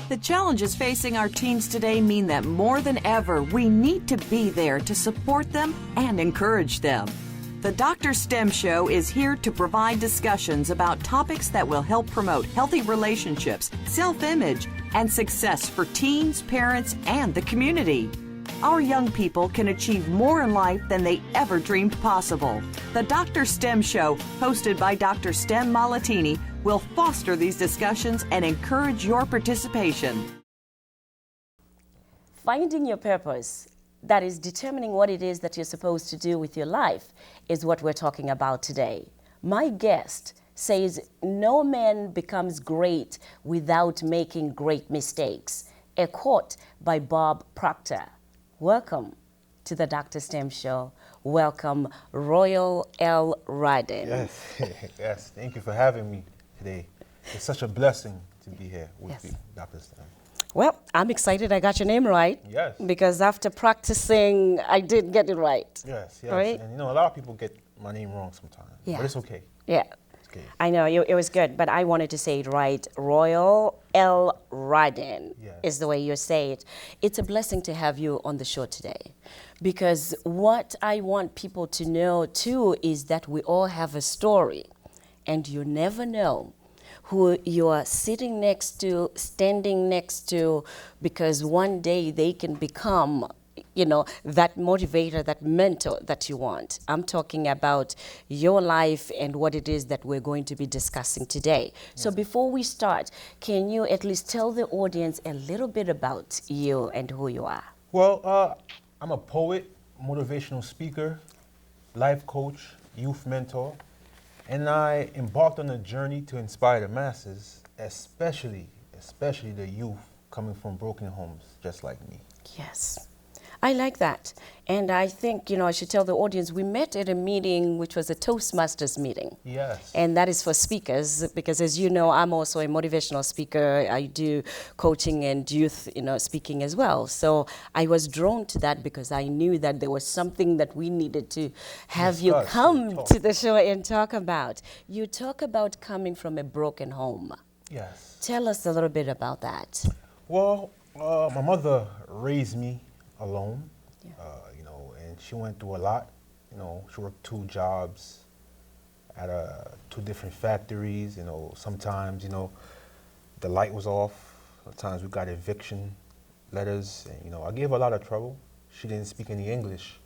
The challenges facing our teens today mean that more than ever, we need to be there to support them and encourage them. The DrStem Show is here to provide discussions about topics that will help promote healthy relationships, self-image, and success for teens, parents, and the community. Our young people can achieve more in life than they ever dreamed possible. The DrStem Show, hosted by Dr. Stem Malatini, will foster these discussions and encourage your participation. Finding your purpose, that is determining what it is that you're supposed to do with your life, is what we're talking about today. My guest says no man becomes great without making great mistakes. A quote by Bob Proctor. Welcome to the DrStem Show. Welcome, Royale L. Ryden. Yes, yes. Thank you for having me today. It's such a blessing to be here with you, Dr. Stem. Well, I'm excited I got your name right. Yes. Because after practicing, I did get it right. Yes, yes. Right? And you know, a lot of people get my name wrong sometimes. Yeah. But it's okay. Yeah. It's okay. I know, it was good, but I wanted to say it right. Royale L. Ryden is the way you say it. It's a blessing to have you on the show today, because what I want people to know too is that we all have a story, and you never know who you are sitting next to, standing next to, because one day they can become, you know, that motivator, that mentor that you want. I'm talking about your life and what it is that we're going to be discussing today. Yes. So before we start, can you at least tell the audience a little bit about you and who you are? Well, I'm a poet, motivational speaker, life coach, youth mentor, and I embarked on a journey to inspire the masses, especially the youth coming from broken homes just like me. Yes. I like that. And I think, you know, I should tell the audience, we met at a meeting which was a Toastmasters meeting. Yes. And that is for speakers, because as you know, I'm also a motivational speaker. I do coaching and youth, you know, speaking as well. So I was drawn to that because I knew that there was something that we needed to have you come to the show and talk about. You talk about coming from a broken home. Yes. Tell us a little bit about that. Well, my mother raised me alone, you know, and she went through a lot. You know, she worked 2 jobs at 2 different factories. You know, sometimes, you know, the light was off. Sometimes we got eviction letters, and, you know, I gave her a lot of trouble. She didn't speak any English,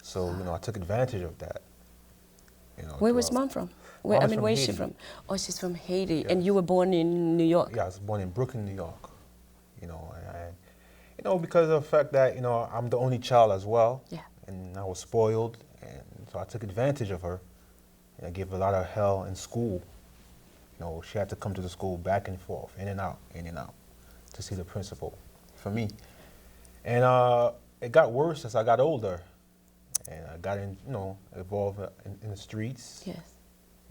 so, you know, I took advantage of that. You know, where was Mom from? Where is she from? Oh, she's from Haiti. Yes. And you were born in New York? Yeah, I was born in Brooklyn, New York. You know, you know, because of the fact that, you know, I'm the only child as well. Yeah. And I was spoiled, and so I took advantage of her. And I gave her a lot of hell in school. You know, she had to come to the school back and forth, in and out, to see the principal for me. And it got worse as I got older. And I got in, you know, involved in the streets. Yes.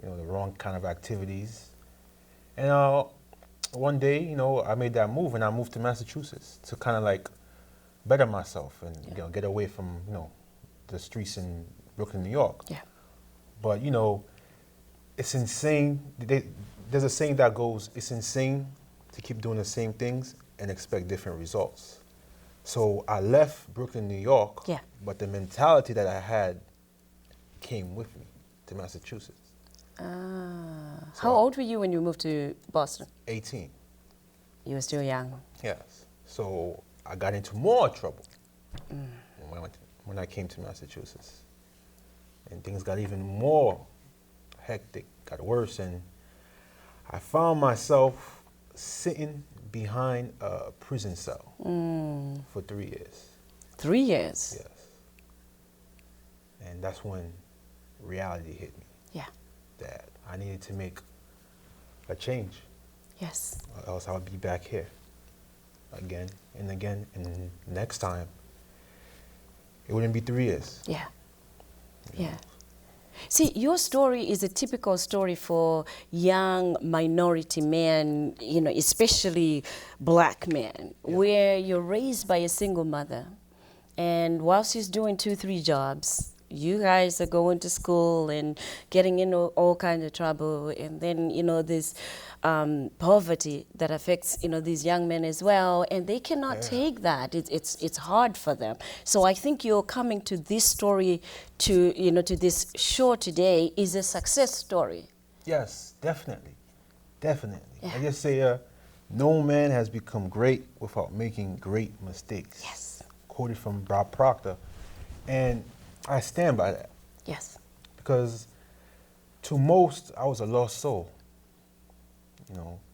You know, the wrong kind of activities. And one day, you know, I made that move, and I moved to Massachusetts to kind of like better myself and, you know, get away from, you know, the streets in Brooklyn, New York. Yeah. But, you know, it's insane. There's a saying that goes, it's insane to keep doing the same things and expect different results. So I left Brooklyn, New York, but the mentality that I had came with me to Massachusetts. So how old were you when you moved to Boston? 18. You were still young. Yes. So I got into more trouble when I came to Massachusetts. And things got even more hectic, got worse, and I found myself sitting behind a prison cell for 3 years. 3 years? Yes. And that's when reality hit me. Yeah. That I needed to make a change. Yes. Or else I would be back here again and again, and next time it wouldn't be 3 years. Yeah. Yeah. See, your story is a typical story for young minority men, you know, especially black men, where you're raised by a single mother, and while she's doing 2-3 jobs, you guys are going to school and getting into all kinds of trouble, and then this poverty that affects these young men as well, and they cannot take that. It's hard for them. So I think you're coming to this story, to this show today, is a success story. Yes, definitely, definitely. I just say, no man has become great without making great mistakes. Yes. Quoted from Bob Proctor, and I stand by that. Yes. Because to most, I was a lost soul.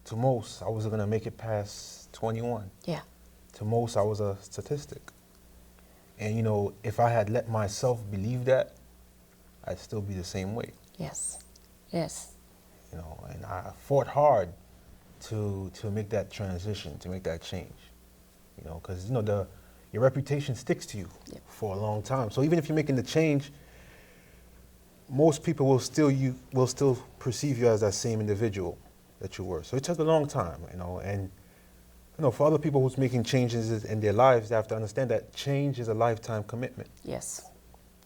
To most, I wasn't going to make it past 21. Yeah. To most, I was a statistic. And, if I had let myself believe that, I'd still be the same way. Yes. Yes. And I fought hard to make that transition, to make that change. Because, your reputation sticks to you for a long time. So even if you're making the change, most people will still perceive you as that same individual that you were. So it took a long time, and for other people who's making changes in their lives, they have to understand that change is a lifetime commitment. Yes.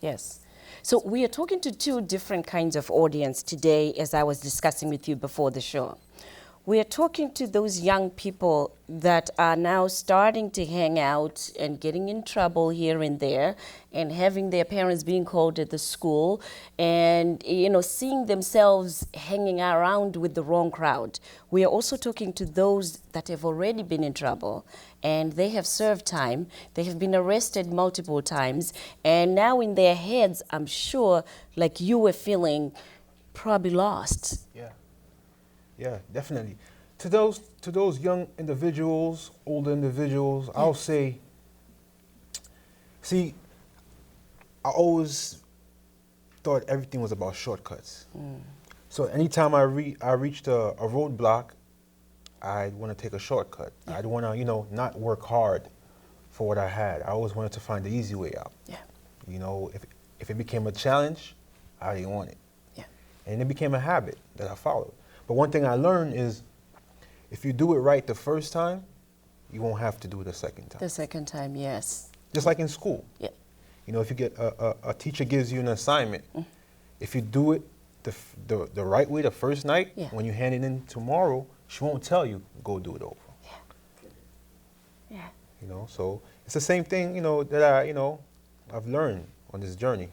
Yes. So we are talking to two different kinds of audience today, as I was discussing with you before the show. We are talking to those young people that are now starting to hang out and getting in trouble here and there, and having their parents being called at the school, and seeing themselves hanging around with the wrong crowd. We are also talking to those that have already been in trouble, and they have served time. They have been arrested multiple times, and now in their heads, I'm sure, like you were feeling, probably lost. Yeah, definitely. To those young individuals, older individuals, I'll say, see, I always thought everything was about shortcuts. So anytime I reached a roadblock, I'd want to take a shortcut. I'd want to, not work hard for what I had. I always wanted to find the easy way out. If it became a challenge, I didn't want it. And it became a habit that I followed. But one thing I learned is, if you do it right the first time, you won't have to do it the second time. The second time, yes. Just like in school. Yeah. If you get a teacher gives you an assignment, if you do it the right way the first night, when you hand it in tomorrow, she won't tell you, go do it over. Yeah. So it's the same thing, that I've learned on this journey.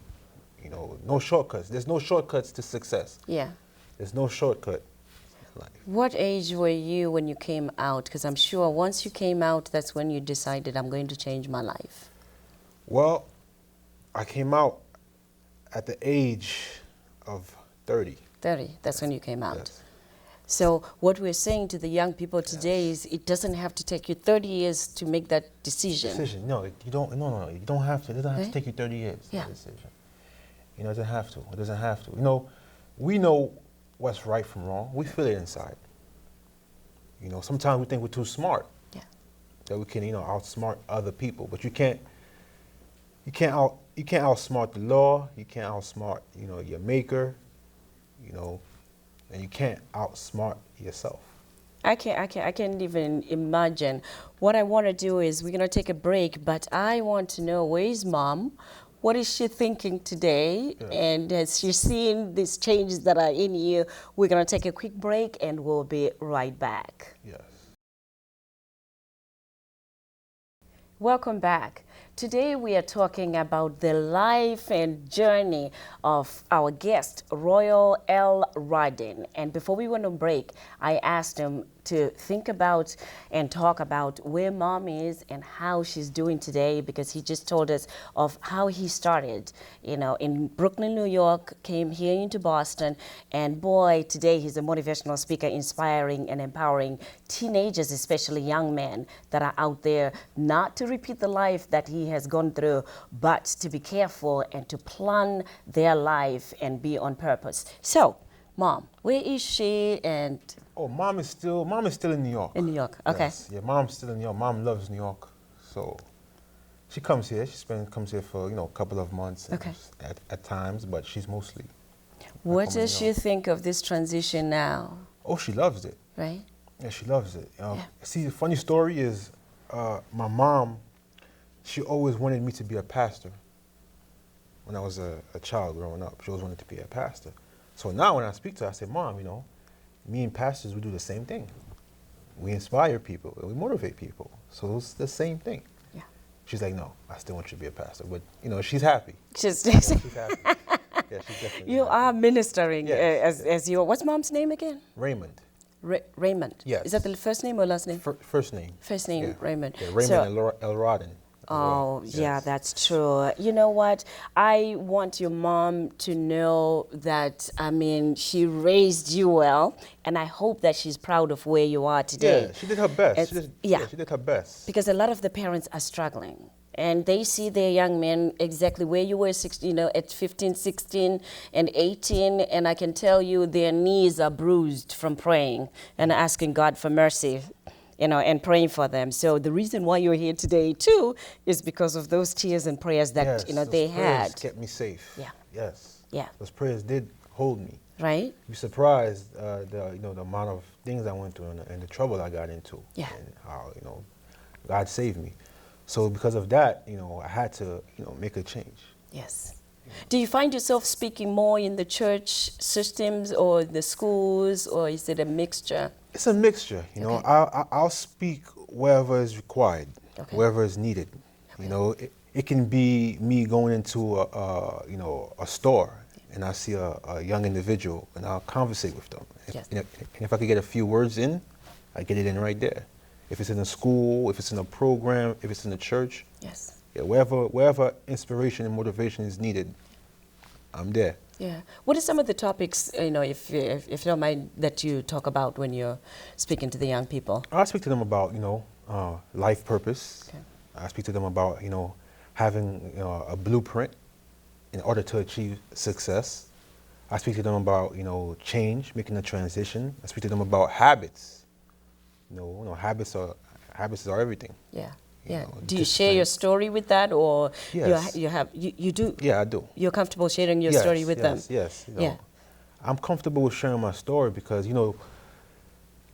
No shortcuts. There's no shortcuts to success. Yeah. There's no shortcut. What age were you when you came out? Because I'm sure once you came out, that's when you decided, I'm going to change my life. Well, I came out at the age of 30. 30, that's when you came out. Yes. So what we're saying to the young people today is, it doesn't have to take you 30 years to make that decision. No, you don't. No, you don't have to. It doesn't have to take you 30 years. Yeah. Decision. It doesn't have to. It doesn't have to. We know what's right from wrong. We feel it inside. Sometimes we think we're too smart. Yeah. That we can, outsmart other people, but you can't outsmart the law. You can't outsmart, your maker. And you can't outsmart yourself. I can't even imagine. What I want to do is, we're going to take a break, but I want to know, where is Mom? What is she thinking today? Yeah. And has she seen these changes that are in you? We're going to take a quick break, and we'll be right back. Yes. Welcome back. Today we are talking about the life and journey of our guest, Royale L. Radin. And before we went on break, I asked him to think about and talk about where Mom is and how she's doing today, because he just told us of how he started, in Brooklyn, New York, came here into Boston, and boy, today he's a motivational speaker, inspiring and empowering teenagers, especially young men that are out there, not to repeat the life that he has gone through, but to be careful and to plan their life and be on purpose. So, Mom, where is she? And Mom is still in New York. In New York, okay. Yes. Yeah, Mom's still in New York. Mom loves New York, so she comes here. Comes here for a couple of months, okay, at times, but she's mostly. What does she think of this transition now? Oh, she loves it. Right. Yeah, she loves it. See, the funny story is, my mom, she always wanted me to be a pastor when I was a child growing up. She always wanted to be a pastor. So now when I speak to her, I say, Mom, me and pastors, we do the same thing. We inspire people, we motivate people. So it's the same thing. Yeah. She's like, no, I still want you to be a pastor. But, she's happy. She's She's happy. Yeah, she's definitely You happy. are ministering Yes, as your, what's Mom's name again? Raymond. Raymond. Yes. Is that the first name or last name? First name. First name, Yeah. Raymond. Yeah, Raymond So- and L. Rodden. Oh, Yes. yeah, that's true. You know what? I want your mom to know that, she raised you well, and I hope that she's proud of where you are today. Yeah, she did her best. It's- She did her best. Because a lot of the parents are struggling. And they see their young men exactly where you were, 16, at 15, 16, and 18. And I can tell you their knees are bruised from praying and asking God for mercy, and praying for them. So the reason why you're here today, too, is because of those tears and prayers that, Yes, those they prayers had. kept me safe. Yeah. Yes. Yeah. Those prayers did hold me. Right? You'd be surprised the amount of things I went through and the trouble I got into. Yeah. And how God saved me. So because of that, I had to make a change. Yes. Do you find yourself speaking more in the church systems or the schools, or is it a mixture? It's a mixture. Okay. I'll speak wherever is required, Okay. wherever is needed. Okay. It can be me going into a store and I see a young individual and I'll conversate with them. Yes. And if I could get a few words in, I get it in right there. If it's in a school, if it's in a program, if it's in the church, Yes. yeah, wherever inspiration and motivation is needed, I'm there. Yeah. What are some of the topics, if you don't mind, that you talk about when you're speaking to the young people? I speak to them about life purpose. Okay. I speak to them about having a blueprint in order to achieve success. I speak to them about change, making a transition. I speak to them about habits. Habits are everything. Yeah. You Yeah. know, Do you share your story with that, or Yes. you do? Yeah, I do. You're comfortable sharing your story with them? Yes. Yeah. I'm comfortable with sharing my story because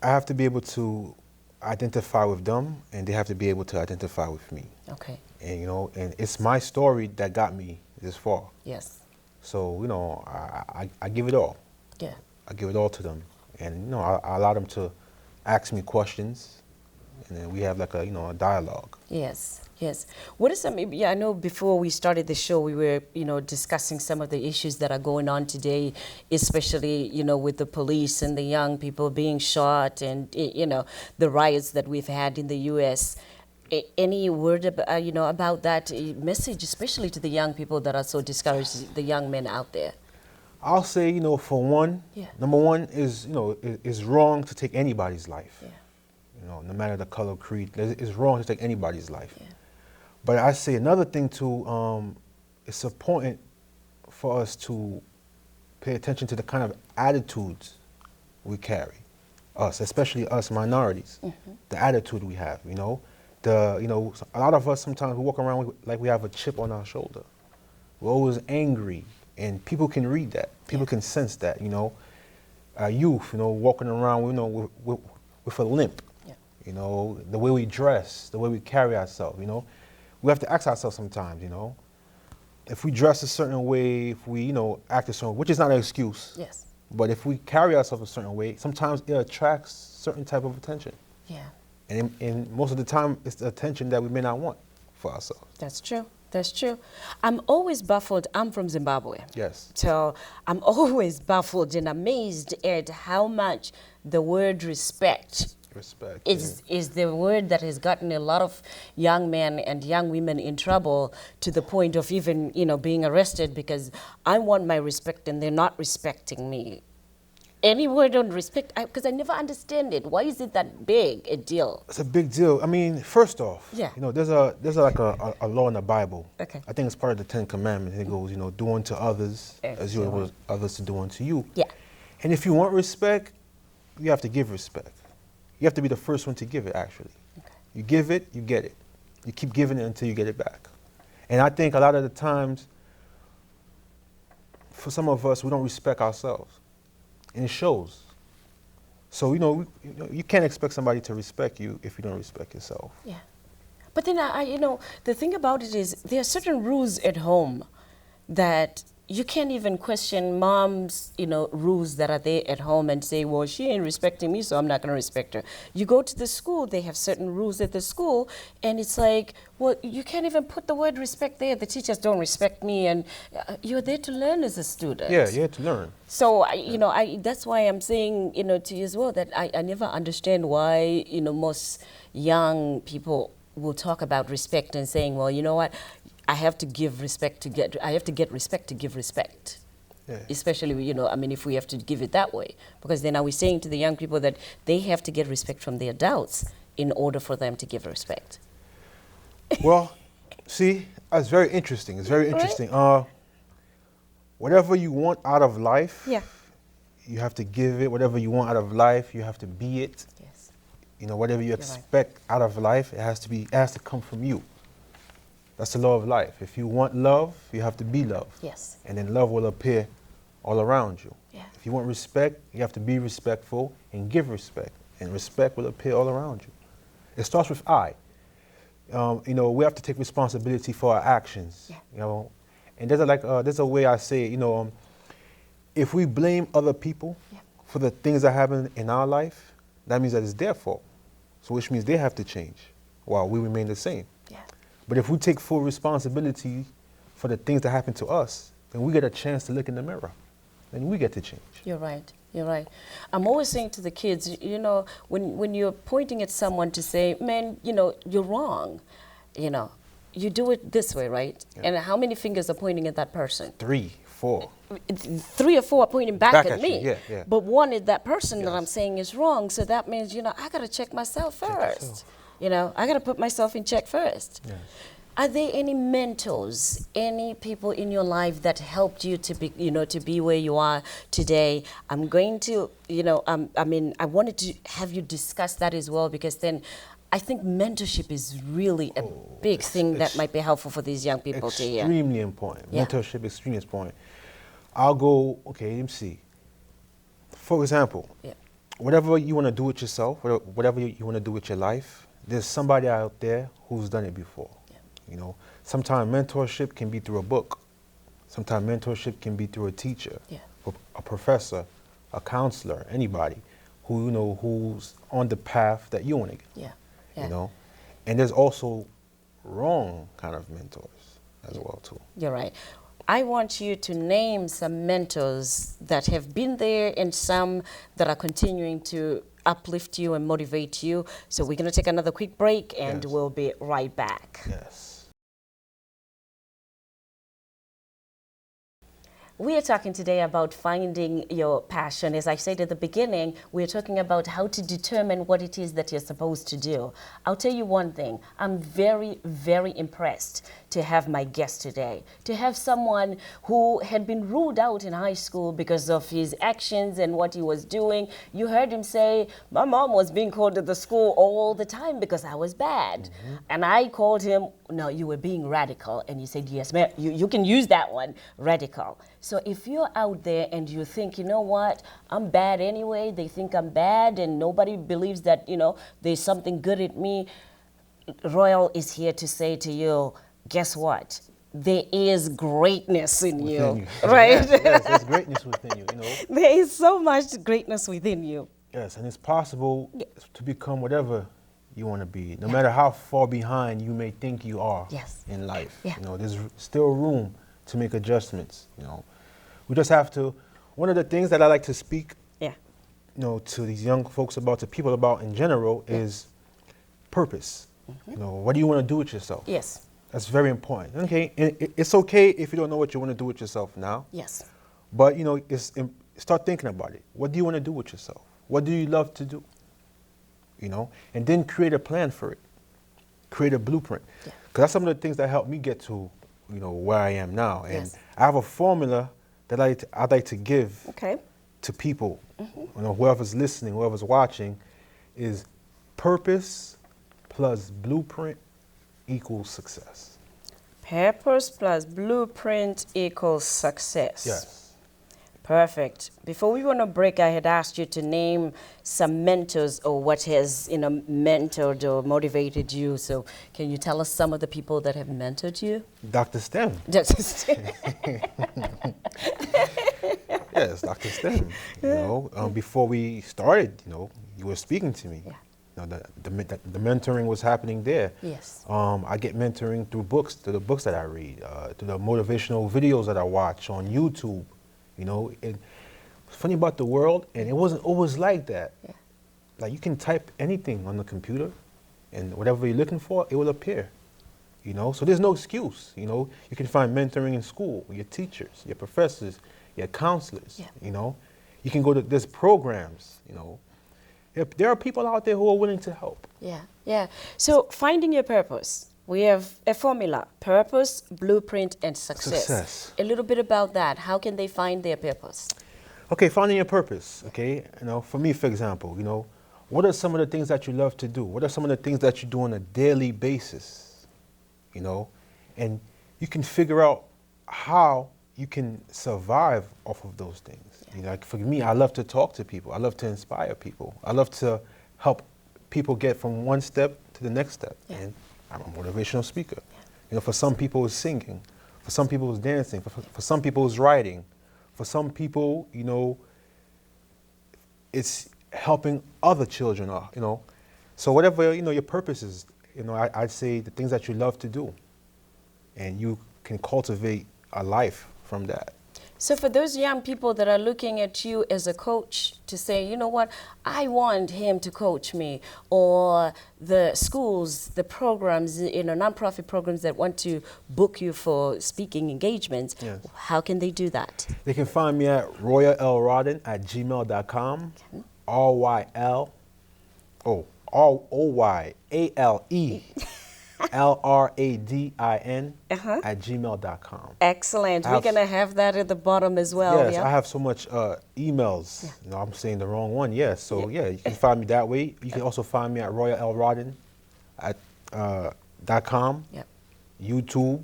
I have to be able to identify with them, and they have to be able to identify with me. Okay. And and it's my story that got me this far. Yes. So I give it all. Yeah. I give it all to them, and I allow them to ask me questions, and then we have like a dialogue. Yes. Yes. What is some? I know before we started the show, we were discussing some of the issues that are going on today, especially with the police and the young people being shot, and the riots that we've had in the U.S. Any word about that message, especially to the young people that are so discouraged, the young men out there? I'll say, for one, Yeah. number one is, it's wrong to take anybody's life. Yeah. No matter the color, creed, it's wrong to take anybody's life. Yeah. But I say another thing too, it's important for us to pay attention to the kind of attitudes we carry, especially us minorities, the attitude we have, a lot of us sometimes we walk around like we have a chip on our shoulder. We're always angry, and people can read that. People can sense that, Our youth, walking around, with a limp. Yeah. The way we dress, the way we carry ourselves, We have to ask ourselves sometimes, if we dress a certain way, if we, act a certain way, which is not an excuse. Yes. But if we carry ourselves a certain way, sometimes it attracts certain type of attention. Yeah. And most of the time, it's the attention that we may not want for ourselves. That's true. That's true. I'm always baffled. I'm from Zimbabwe. Yes. So I'm always baffled and amazed at how much the word respect is the word that has gotten a lot of young men and young women in trouble, to the point of even, being arrested because I want my respect and they're not respecting me. Any word on respect, because I never understand it. Why is it that big a deal? It's a big deal. I mean, first off, Yeah. there's like a law in the Bible. Okay. I think it's part of the 10 Commandments. It goes, do unto others as you want others to do unto you. Yeah. And if you want respect, you have to give respect. You have to be the first one to give it, actually. Okay. You give it, you get it. You keep giving it until you get it back. And I think a lot of the times, for some of us, we don't respect ourselves. And it shows. So, you can't expect somebody to respect you if you don't respect yourself. Yeah. But then, the thing about it is there are certain rules at home that you can't even question mom's, rules that are there at home and say, well, she ain't respecting me, so I'm not going to respect her. You go to the school, they have certain rules at the school, and it's like, well, you can't even put the word respect there. The teachers don't respect me, and you're there to learn as a student. Yeah, you're here to learn. So, that's why I'm saying, to you as well, that I never understand why, most young people will talk about respect and saying, well, you know what? I have to get respect to give respect. Yeah. Especially, if we have to give it that way. Because then are we saying to the young people that they have to get respect from the adults in order for them to give respect? Well, see, that's very interesting. It's very interesting. Right? Whatever you want out of life, you have to give it. Whatever you want out of life, you have to be it. Yes. Whatever you expect out of life, it has to come from you. That's the law of life. If you want love, you have to be love. Yes. And then love will appear all around you. Yeah. If you want respect, you have to be respectful and give respect. And respect will appear all around you. It starts with I. We have to take responsibility for our actions. Yeah. And there's a way I say it, if we blame other people for the things that happen in our life, that means that it's their fault. So which means they have to change while we remain the same. Yeah. But if we take full responsibility for the things that happen to us, then we get a chance to look in the mirror. Then we get to change. You're right. You're right. I'm always saying to the kids, when you're pointing at someone to say, man, you're wrong, you do it this way, right? Yeah. And how many fingers are pointing at that person? 3, 4. 3 or 4 are pointing back at me. Yeah. But one is that person that I'm saying is wrong. So that means, I got to check myself first. I got to put myself in check first. Yes. Are there any mentors, any people in your life that helped you to be where you are today? I'm going to, I wanted to have you discuss that as well, because then I think mentorship is really a big thing that might be helpful for these young people to hear. Extremely important. Yeah. Mentorship is extremely important. I'll go, okay, let me see. For example, whatever you want to do with yourself, whatever you want to do with your life, there's somebody out there who's done it before. Yeah. Sometimes mentorship can be through a book. Sometimes mentorship can be through a teacher, a professor, a counselor, anybody who who's on the path that you want to get. Yeah. And there's also wrong kind of mentors as well too. You're right. I want you to name some mentors that have been there and some that are continuing to uplift you and motivate you. So we're going to take another quick break and we'll be right back. Yes. We are talking today about finding your passion. As I said at the beginning, we're talking about how to determine what it is that you're supposed to do. I'll tell you one thing. I'm very, very impressed to have my guest today, to have someone who had been ruled out in high school because of his actions and what he was doing. You heard him say, my mom was being called to the school all the time because I was bad. Mm-hmm. And I called him, no, you were being radical. And he said, yes, ma'am, you can use that one, radical. So if you're out there and you think, you know what, I'm bad anyway, they think I'm bad and nobody believes that, there's something good in me, Royale is here to say to you, guess what? There is greatness in you, right? Yes, there's greatness within you, There is so much greatness within you. Yes, and it's possible to become whatever you want to be, no matter how far behind you may think you are in life. Yeah. There's still room to make adjustments, We just have to, one of the things that I like to speak, to these young folks about, to people about in general, is purpose. Mm-hmm. What do you want to do with yourself? Yes. That's very important. Okay, and it's okay if you don't know what you want to do with yourself now. Yes. But, start thinking about it. What do you want to do with yourself? What do you love to do? And then create a plan for it. Create a blueprint. Because that's some of the things that helped me get to, where I am now. And I have a formula that I'd like to give to people, whoever's listening, whoever's watching, is purpose plus blueprint equals success. Purpose plus blueprint equals success. Yes. Perfect. Before we went on break, I had asked you to name some mentors or what has, mentored or motivated you. So can you tell us some of the people that have mentored you? Dr. STEM. Dr. STEM. Yes, Dr. STEM. Before we started, you were speaking to me. Yeah. The mentoring was happening there. Yes. I get mentoring through the books that I read, through the motivational videos that I watch on YouTube. And funny about the world, and it wasn't always like that. Yeah. Like you can type anything on the computer, and whatever you're looking for, it will appear. So there's no excuse. You can find mentoring in school, your teachers, your professors, your counselors. Yeah. You can go to there's programs. There are people out there who are willing to help. Yeah, yeah. So finding your purpose. We have a formula: purpose, blueprint, and success. A little bit about that. How can they find their purpose? Okay, finding your purpose. Okay, for me, for example, what are some of the things that you love to do? What are some of the things that you do on a daily basis? And you can figure out how you can survive off of those things. Yeah. Like for me, I love to talk to people. I love to inspire people. I love to help people get from one step to the next step. Yeah. And I'm a motivational speaker. For some people it's singing, for some people it's dancing, for some people it's writing, for some people, it's helping other children, So whatever, your purpose is, I'd say the things that you love to do, and you can cultivate a life from that. So for those young people that are looking at you as a coach to say, you know what, I want him to coach me, or the schools, the programs, nonprofit programs that want to book you for speaking engagements, Yes. How can they do that? They can find me at royalelrodin@gmail.com, ROYALE LRADIN @gmail.com. Excellent. We're going to have that at the bottom as well. Yes, yeah? I have so much emails. I'm saying the wrong one. Yes, so you can find me that way. You can also find me at royalelrodin.com, YouTube,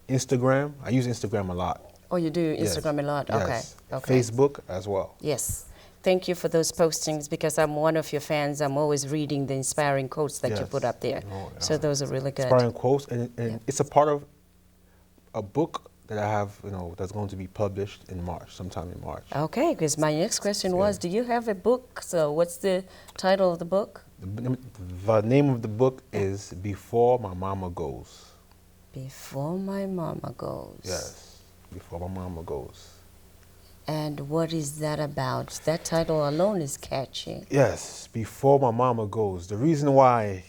Instagram. I use Instagram a lot. Oh, you do Instagram a lot? Yes. Okay. Facebook as well. Yes. Thank you for those postings because I'm one of your fans. I'm always reading the inspiring quotes that you put up there. So those are really good. Inspiring quotes, and it's a part of a book that I have, that's going to be published in March, sometime in March. Okay, because my next question was, do you have a book? So what's the title of the book? The name of the book is Before My Mama Goes. Before My Mama Goes. Yes, Before My Mama Goes. And what is that about? That title alone is catchy. Yes, Before My Mama Goes. The reason why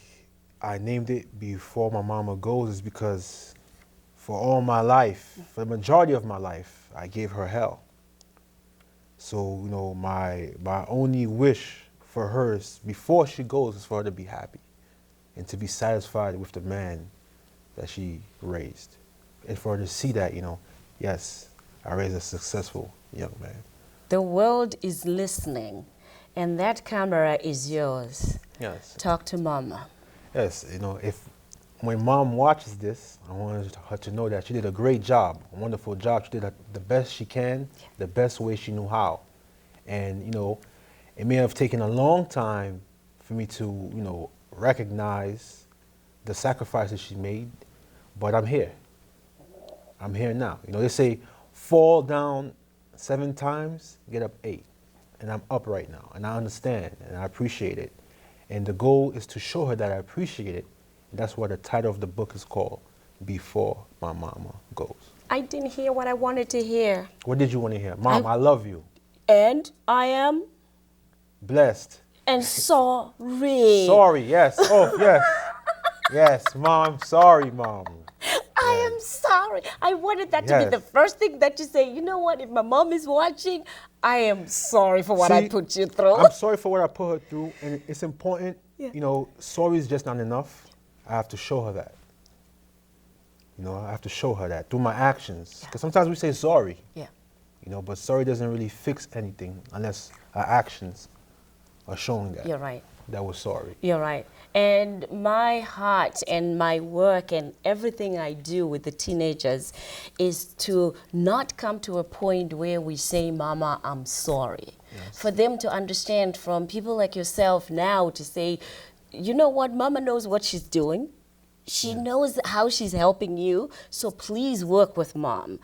I named it Before My Mama Goes is because for all my life, for the majority of my life, I gave her hell. So, my only wish for her is before she goes is for her to be happy and to be satisfied with the man that she raised. And for her to see that, yes, I raised a successful young man. The world is listening, and that camera is yours. Yes. Talk to Mama. Yes, when Mom watches this, I want her to know that she did a great job, a wonderful job. She did the best she can, the best way she knew how. And, it may have taken a long time for me to, recognize the sacrifices she made, but I'm here. I'm here now. They say, fall down 7 times, get up 8. And I'm up right now, and I understand, and I appreciate it. And the goal is to show her that I appreciate it. And that's why the title of the book is called Before My Mama Goes. I didn't hear what I wanted to hear. What did you want to hear? Mom, I love you. And I am? Blessed. And sorry. Sorry, yes. Oh, yes. Yes, Mom, sorry, Mom. I am sorry. I wanted that to be the first thing that you say. You know what? If my mom is watching, I am sorry for what I put you through. I'm sorry for what I put her through, and it's important. Sorry is just not enough. I have to show her that. I have to show her that through my actions. Because sometimes we say sorry. Yeah. But sorry doesn't really fix anything unless our actions are showing that. You're right. that was sorry. You're right. And my heart and my work and everything I do with the teenagers is to not come to a point where we say, Mama, I'm sorry. Yes. For them to understand from people like yourself now to say, you know what, Mama knows what she's doing. She knows how she's helping you, so please work with Mom.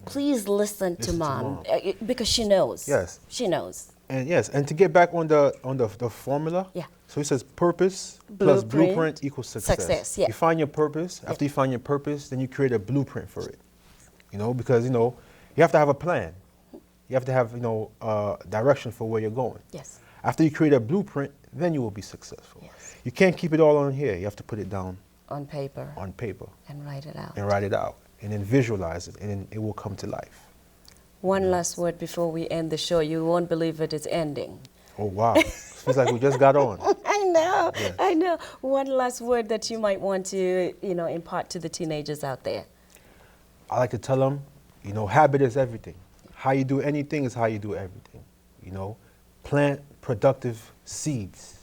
Please listen to Mom. Because she knows. Yes. She knows. And yes, and to get back on the formula. Yeah. So he says purpose plus blueprint equals success. Success, yeah. You find your purpose. After you find your purpose, then you create a blueprint for it. You know, because you have to have a plan. You have to have direction for where you're going. Yes. After you create a blueprint, then you will be successful. Yes. You can't keep it all on here. You have to put it down On paper. on paper And write it out. and write it out, and then visualize it, and then it will come to life. One last word before we end the show. You won't believe it is ending. Oh wow! Feels like we just got on. I know. Yes. I know. One last word that you might want to, impart to the teenagers out there. I like to tell them, habit is everything. How you do anything is how you do everything. Plant productive seeds.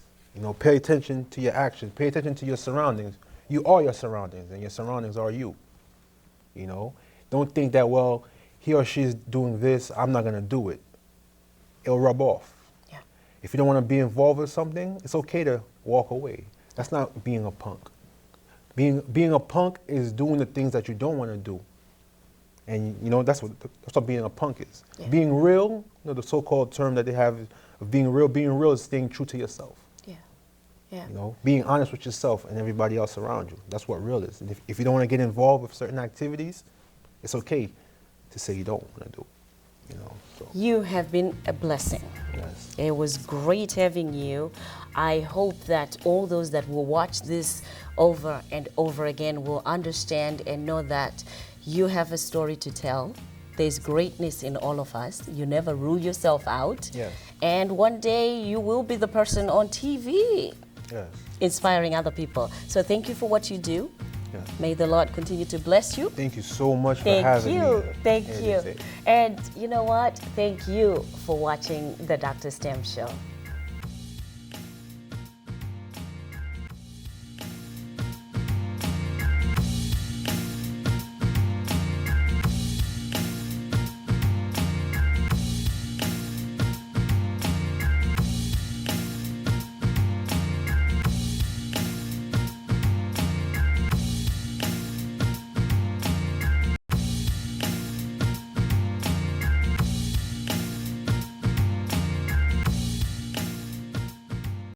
Pay attention to your actions. Pay attention to your surroundings. You are your surroundings, and your surroundings are you. Don't think that, well, he or she is doing this, I'm not going to do it. It'll rub off. Yeah. If you don't want to be involved with something, it's okay to walk away. That's not being a punk. Being a punk is doing the things that you don't want to do. And that's what being a punk is. Yeah. Being real, the so-called term that they have of being real is staying true to yourself. Yeah. Yeah. Being honest with yourself and everybody else around you. That's what real is. And if you don't want to get involved with certain activities, it's okay to say you don't want to do it. So. You have been a blessing. Yes. It was great having you. I hope that all those that will watch this over and over again will understand and know that you have a story to tell. There's greatness in all of us. You never rule yourself out. Yes. And one day you will be the person on TV Yes. inspiring other people. So thank you for what you do. Yes. May the Lord continue to bless you. Thank you so much for having me. Thank here you. today. And you know what? Thank you for watching the Dr. STEM Show.